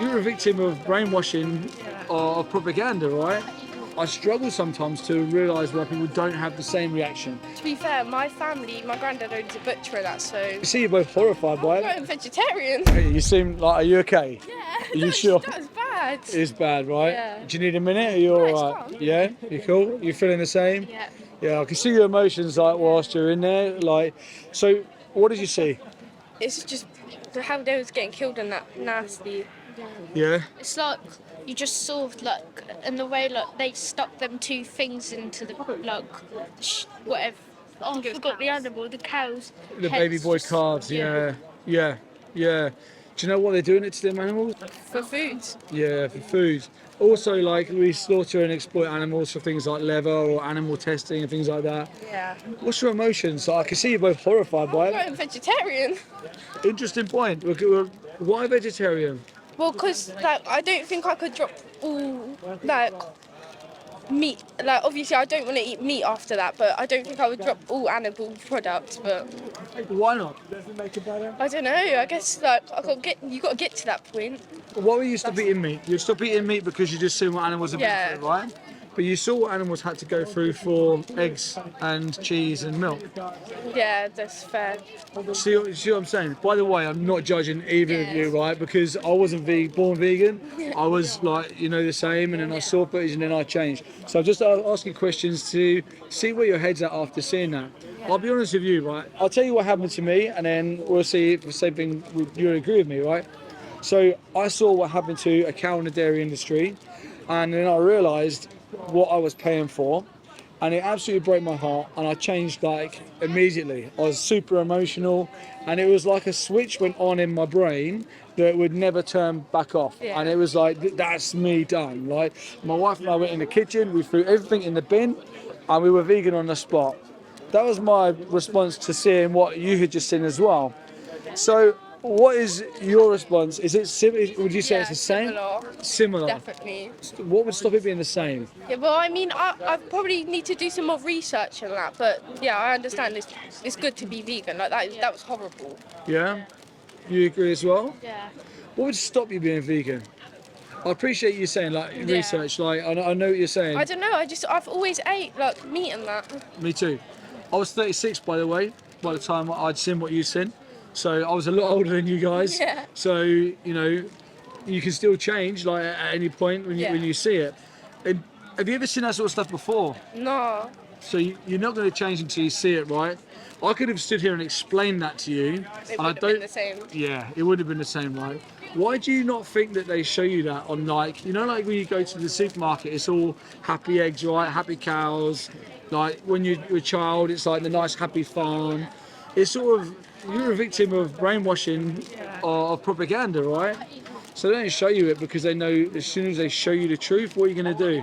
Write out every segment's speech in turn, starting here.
You're a victim of brainwashing of propaganda, right? I struggle sometimes to realise why people don't have the same reaction. To be fair, my family, my granddad owns a butcher and that, so You see, you're both horrified by it. I'm vegetarian. You seem like, are you okay? Yeah, Are you sure? that was bad. It's bad, right? Yeah. Do you need a minute? Are you No, it's alright? fine. Yeah? You cool? You feeling the same? Yeah. Yeah, I can see your emotions like whilst you're in there. Like, so what did you see? It's just how they was getting killed and that nasty. Yeah? It's like you just saw like in the way like they stuck them two things into the whatever. Oh, I forgot the animal, the cows. The baby boy calves, yeah. Yeah. Yeah. Do you know what they're doing it to them animals? For food. Yeah, for food. Also, like, we slaughter and exploit animals for things like leather or animal testing and things like that. Yeah. What's your emotions? I can see you're both horrified by it. I'm vegetarian. Interesting point. Why vegetarian? Well, because like I don't think I could drop all like meat. Like obviously I don't want to eat meat after that, but I don't think I would drop all animal products. But Why not? I don't know. I guess like you got to get to that point. Why were you stop eating meat? You stop eating meat because you just seen what animals have Yeah. been through, right? But you saw what animals had to go through for eggs and cheese and milk. Yeah, that's fair. See what I'm saying? By the way, I'm not judging either of you, right? Because I wasn't born vegan. I was like, the same, and then I saw footage and then I changed. So I'm just asking questions to see where your head's at after seeing that. I'll be honest with you, right? I'll tell you what happened to me, and then we'll see if the same thing you agree with me, right? So I saw what happened to a cow in the dairy industry, and then I realised what I was paying for, and it absolutely broke my heart, and I changed like immediately. I was super emotional, and it was like a switch went on in my brain that would never turn back off. Yeah. And it was like, that's me done. Like, my wife and I went in the kitchen, we threw everything in the bin, and we were vegan on the spot. That was my response to seeing what you had just seen as well. So what is your response? Is it would you say it's the same? Similar. Definitely. What would stop it being the same? Yeah, well, I mean, I probably need to do some more research on that, but yeah, I understand it's good to be vegan. Like that was horrible. Yeah? You agree as well? Yeah. What would stop you being vegan? I appreciate you saying like research, like I know what you're saying. I don't know. I've always ate like meat and that. Me too. I was 36 by the way, by the time I'd seen what you'd seen. So I was a lot older than you guys. Yeah. So, you can still change like at any point when you see it. And have you ever seen that sort of stuff before? No. So you're not going to change until you see it, right? I could have stood here and explained that to you. It and I would have been don't. the same. Yeah, it would have been the same, right? Why do you not think that they show you that on like when you go to the supermarket, it's all happy eggs, right? Happy cows. Like when you're a child, it's like the nice happy farm. It's sort of, you're a victim of brainwashing of propaganda, right? So they don't show you it because they know as soon as they show you the truth, what are you going to do?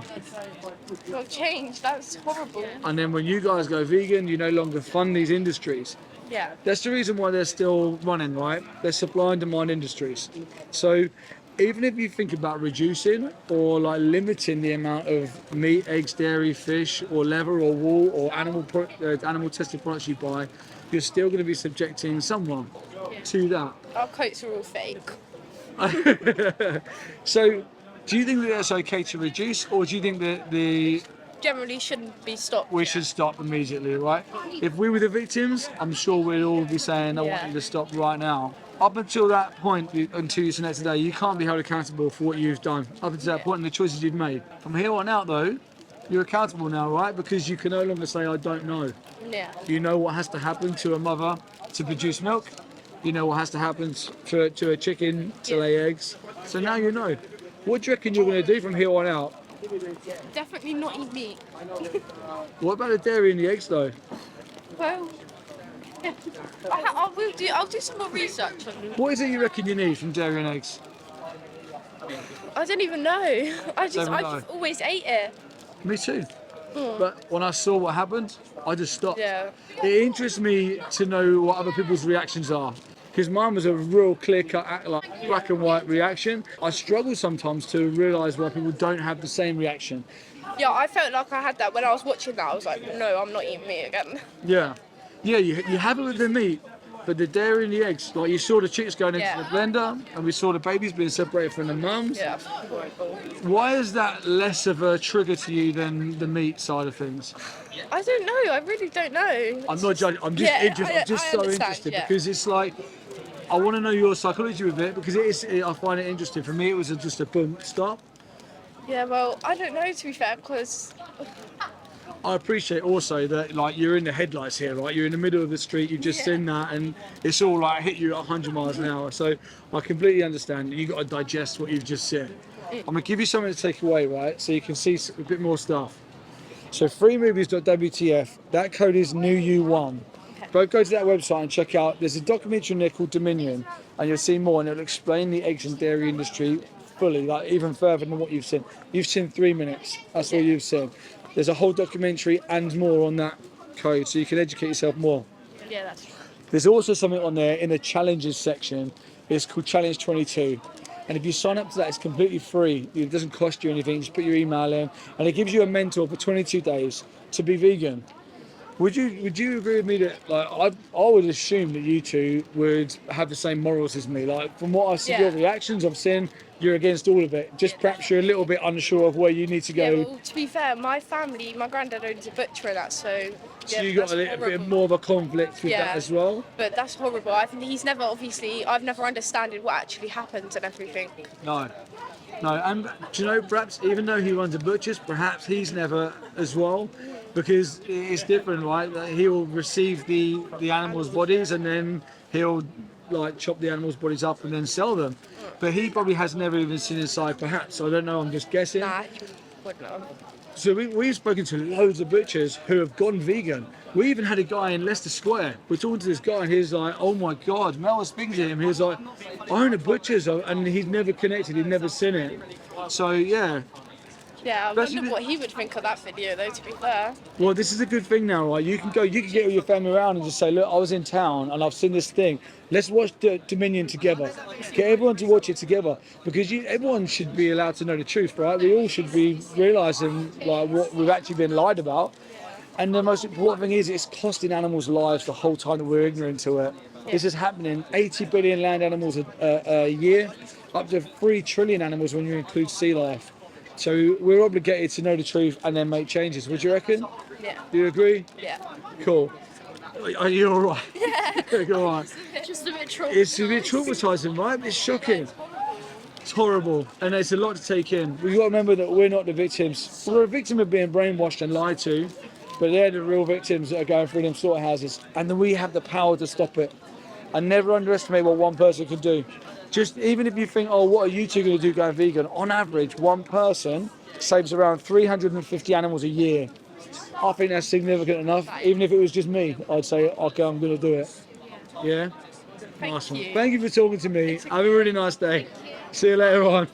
Well, change. That's horrible. And then when you guys go vegan, you no longer fund these industries. Yeah. That's the reason why they're still running, right? They're supply and demand industries. So even if you think about reducing or like limiting the amount of meat, eggs, dairy, fish, or leather, or wool, or animal tested products you buy, you're still going to be subjecting someone to that. Our coats are all fake. So, do you think that that's okay to reduce, or do you think that Generally shouldn't be stopped. we should stop immediately, right? If we were the victims, I'm sure we'd all be saying, I want you to stop right now. Up until that point, until you select today, you can't be held accountable for what you've done. Up until that point and the choices you've made. From here on out, though, you're accountable now, right? Because you can no longer say, I don't know. Yeah. You know what has to happen to a mother to produce milk. You know what has to happen to a chicken to lay eggs. So now you know. What do you reckon you're going to do from here on out? Definitely not eat meat. What about the dairy and the eggs, though? Well, I'll do some more research on it. What is it you reckon you need from dairy and eggs? I don't even know. I just know. always ate it. Me too. But when I saw what happened, I just stopped. Yeah. It interests me to know what other people's reactions are. Because mine was a real clear-cut, like black and white reaction. I struggle sometimes to realise why people don't have the same reaction. Yeah, I felt like I had that when I was watching that. I was like, no, I'm not eating meat again. Yeah. Yeah, you have it with the meat, but the dairy and the eggs, like you saw the chicks going into Yeah. the blender, and we saw the babies being separated from the mums. Yeah, horrible. Why is that less of a trigger to you than the meat side of things? I don't know. I really don't know. I'm not judging. I'm just Yeah, interested. I'm just I so understand, interested yeah. because it's like I want to know your psychology with it because I find it interesting. For me, it was just a boom stop. Yeah, well, I don't know to be fair, because I appreciate also that like you're in the headlights here, right? You're in the middle of the street. You've just Yeah. seen that, and it's all like hit you at 100 miles an hour. So I completely understand. You got to digest what you've just said. I'm gonna give you something to take away, right? So you can see a bit more stuff. So freemovies.wtf. That code is NEWU1. Both go to that website and check out. There's a documentary in there called Dominion, and you'll see more, and it'll explain the eggs and dairy industry fully, like even further than what you've seen. You've seen 3 minutes. That's all you've seen. There's a whole documentary and more on that code, so you can educate yourself more. yeah, that's true. There's also something on there in the challenges section. It's called Challenge 22. And if you sign up to that, it's completely free. It doesn't cost you anything. Just put your email in, and it gives you a mentor for 22 days to be vegan. Would you agree with me that like I would assume that you two would have the same morals as me? Like from what I see your Yeah. reactions, I've seen you're against all of it. Just perhaps you're a little bit unsure of where you need to go. Yeah, well, to be fair, my family, my granddad owns a butcher and that, so So yeah, you got that's a little bit horrible. more of a conflict with Yeah. that as well. But that's horrible. I think he's never, obviously, I've never understood what actually happens and everything. No. No, and do you know, perhaps even though he runs a butcher's, perhaps he's never as well, because it's different, right? That he'll receive the animals' bodies and then he'll like chop the animals' bodies up and then sell them. But he probably has never even seen inside, perhaps. I don't know. I'm just guessing. Nah, he wouldn't have. So we've spoken to loads of butchers who have gone vegan. We even had a guy in Leicester Square. We're talking to this guy and he's like, oh my God, Mel was speaking to him. He was like, I own a butcher's, and he's never connected, he'd never seen it. So yeah, Yeah, I Especially wonder with- what he would think of that video, though, to be fair. well, this is a good thing now, right? You can get all your family around and just say, look, I was in town and I've seen this thing. Let's watch Dominion together. Get everyone to watch it together because everyone should be allowed to know the truth, right? We all should be realising like what we've actually been lied about. And the most important thing is it's costing animals lives the whole time that we're ignorant to it. This is happening. 80 billion land animals a year, up to 3 trillion animals when you include sea life. So we're obligated to know the truth and then make changes. Would you reckon? Yeah, Do you agree? yeah. Cool. Are you all right? Yeah. Go on. Just a bit traumatized. It's a bit traumatizing, right? It's shocking. It's horrible, and it's a lot to take in. We've got to remember that we're not the victims. We're a victim of being brainwashed and lied to, but they're the real victims that are going through them slaughterhouses, and then we have the power to stop it. And never underestimate what one person can do. Just even if you think, oh, what are you two going to do going vegan? On average, one person saves around 350 animals a year. I think that's significant enough. Even if it was just me, I'd say, okay, I'm going to do it. Yeah? Nice one. you. Thank you for talking to me. Have a really nice day. See you later on.